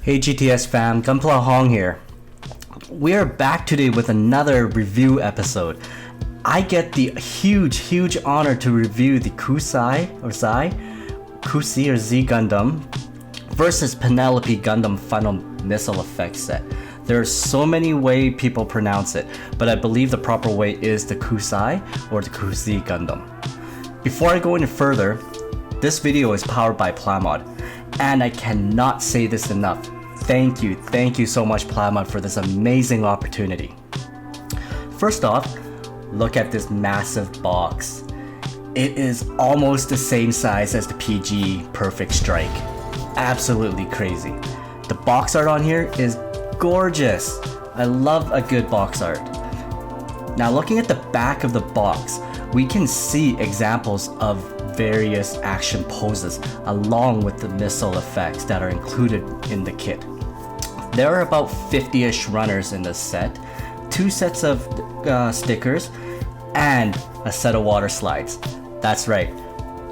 Hey GTS fam, Gunpla Hong here. We are back today with another review episode. I get the huge honor to review the Kusai or Z Gundam versus Penelope Gundam Final Missile Effect Set. There are so many ways people pronounce it, but I believe the proper way is the Kusai or the Z Gundam. Before I go any further, this video is powered by Plamod, and I cannot say this enough. Thank you so much Plamod for this amazing opportunity. First off, look at this massive box. It is almost the same size as the PG Perfect Strike. Absolutely crazy. The box art on here is gorgeous. I love a good box art. Now looking at the back of the box, we can see examples of various action poses along with the missile effects that are included in the kit. There are about 50-ish runners in this set, 2 sets of stickers, and a set of water slides. That's right,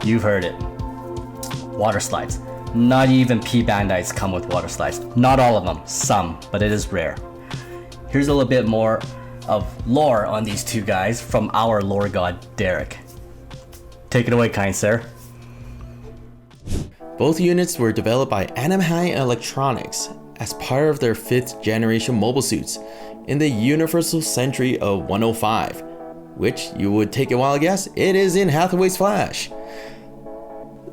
you've heard it. Water slides. Not even P-Bandits come with water slides. Not all of them, some, but it is rare. Here's a little bit more of lore on these two guys from our lore god, Derek. Take it away, kind sir. Both units were developed by Anamhai Electronics as part of their 5th generation mobile suits in the Universal Century of 105, which you would take a wild guess, it is in Hathaway's Flash.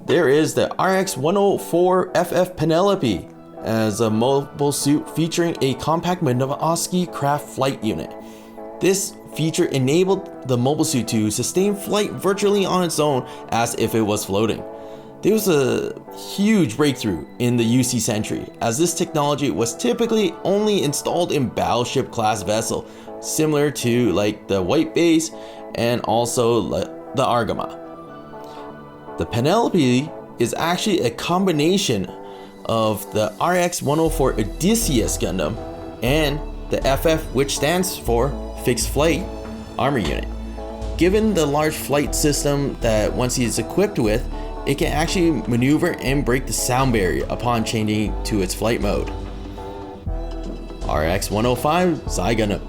There is the RX-104FF Penelope as a mobile suit featuring a compact Minovsky craft flight unit. This feature enabled the mobile suit to sustain flight virtually on its own as if it was floating. There was a huge breakthrough in the UC century, as this technology was typically only installed in battleship class vessel, similar to like the White Base and also the Argama. The Penelope is actually a combination of the RX-104 Odysseus Gundam and the FF, which stands for Fixed Flight Armor Unit. Given the large flight system that once he is equipped with, it can actually maneuver and break the sound barrier upon changing to its flight mode. RX-105 Zai Gundam.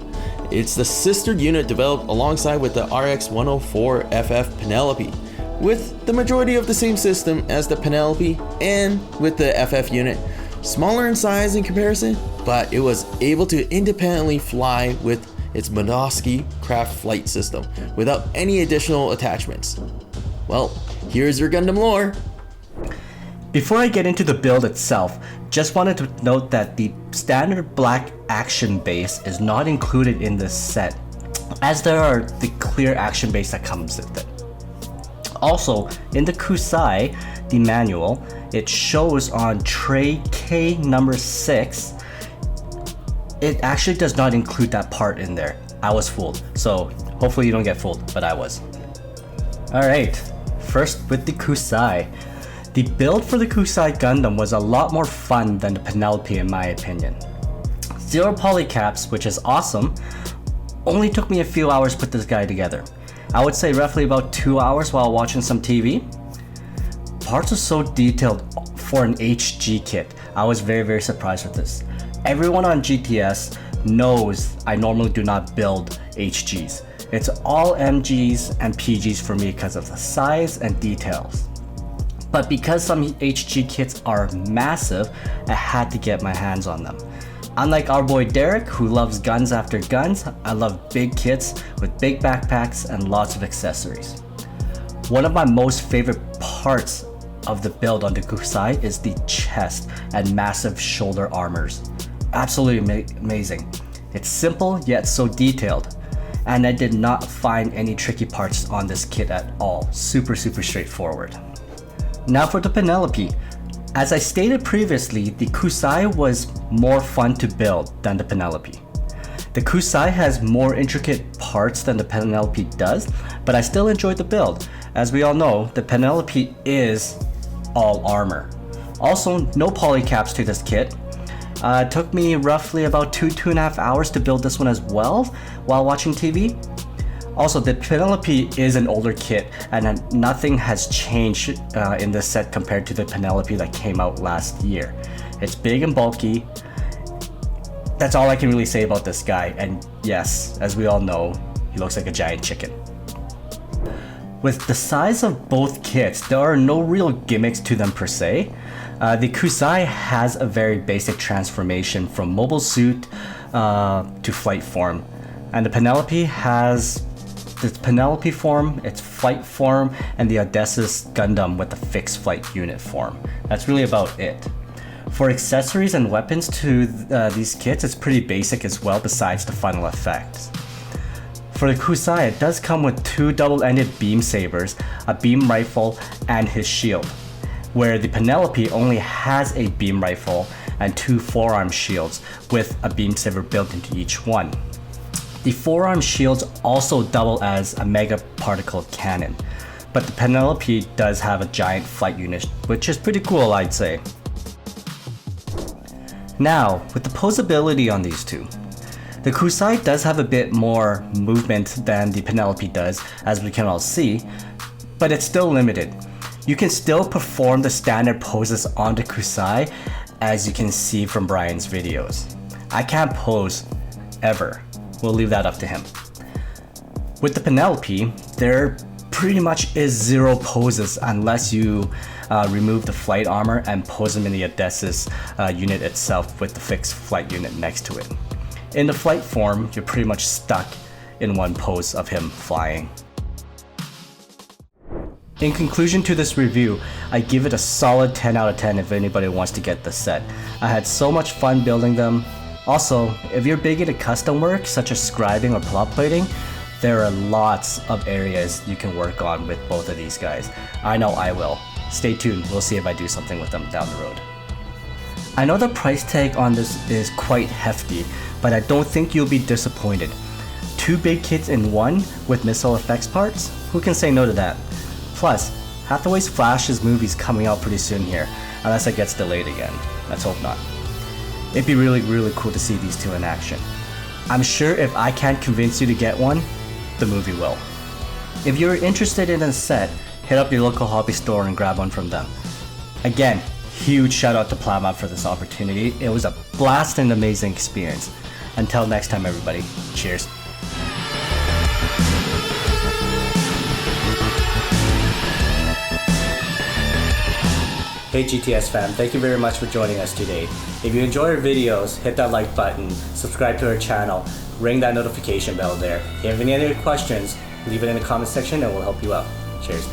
It's the sister unit developed alongside with the RX-104FF Penelope, with the majority of the same system as the Penelope and with the FF unit. Smaller in size in comparison, but it was able to independently fly with its Minovsky craft flight system without any additional attachments. Well, here's your Gundam lore. Before I get into the build itself, just wanted to note that the standard black action base is not included in this set, as there are the clear action base that comes with it. Also, in the Kusai, the manual, it shows on tray K number 6, it actually does not include that part in there. I was fooled, so hopefully you don't get fooled, but I was. Alright, first with the Kusai. The build for the Kusai Gundam was a lot more fun than the Penelope in my opinion. 0 polycaps, which is awesome, only took me a few hours to put this guy together. I would say roughly about 2 hours while watching some TV. Parts are so detailed for an HG kit. I was very surprised with this. Everyone on GTS knows I normally do not build HGs. It's all MGs and PGs for me because of the size and details. But because some HG kits are massive, I had to get my hands on them. Unlike our boy Derek, who loves guns after guns, I love big kits with big backpacks and lots of accessories. One of my most favorite parts of the build on the Kusai is the chest and massive shoulder armors. Absolutely amazing. It's simple yet so detailed, and I did not find any tricky parts on this kit at all. Super straightforward. Now for the Penelope. As I stated previously, the Kusai was more fun to build than the Penelope. The Kusai has more intricate parts than the Penelope does, but I still enjoyed the build. As we all know, the Penelope is all armor. Also, no polycaps to this kit. It took me roughly about 2.5 hours to build this one as well while watching TV. Also, the Penelope is an older kit, and nothing has changed in this set compared to the Penelope that came out last year. It's big and bulky. That's all I can really say about this guy, and yes, as we all know, he looks like a giant chicken. With the size of both kits, there are no real gimmicks to them per se. The Kusai has a very basic transformation from mobile suit to flight form, and the Penelope has its Penelope form, its flight form, and the Odysseus Gundam with the fixed flight unit form. That's really about it. For accessories and weapons to these kits, it's pretty basic as well, besides the final effects. For the Kusai, it does come with 2 double-ended beam sabers, a beam rifle, and his shield, where the Penelope only has a beam rifle and 2 forearm shields with a beam saber built into each one. The forearm shields also double as a mega particle cannon, but the Penelope does have a giant flight unit, which is pretty cool, I'd say. Now, with the poseability on these two, the Kusai does have a bit more movement than the Penelope does, as we can all see, but it's still limited. You can still perform the standard poses on the Kusai, as you can see from Brian's videos. I can't pose, ever. We'll leave that up to him. With the Penelope, there pretty much is 0 poses unless you remove the flight armor and pose them in the Odysseus unit itself with the fixed flight unit next to it. In the flight form, you're pretty much stuck in one pose of him flying. In conclusion to this review, I give it a solid 10 out of 10 if anybody wants to get the set. I had so much fun building them. Also, if you're big into custom work such as scribing or plot plating, there are lots of areas you can work on with both of these guys. I know I will. Stay tuned, we'll see if I do something with them down the road. I know the price tag on this is quite hefty, but I don't think you'll be disappointed. 2 big kits in one with missile effects parts? Who can say no to that? Plus, Hathaway's Flash's movie's coming out pretty soon here, unless it gets delayed again. Let's hope not. It'd be really cool to see these two in action. I'm sure if I can't convince you to get one, the movie will. If you're interested in a set, hit up your local hobby store and grab one from them. Again, huge shout out to Plowmap for this opportunity. It was a blast and amazing experience. Until next time everybody, cheers. Hey GTS fam, thank you very much for joining us today. If you enjoy our videos, hit that like button, subscribe to our channel, ring that notification bell there. If you have any other questions, leave it in the comment section and we'll help you out. Cheers.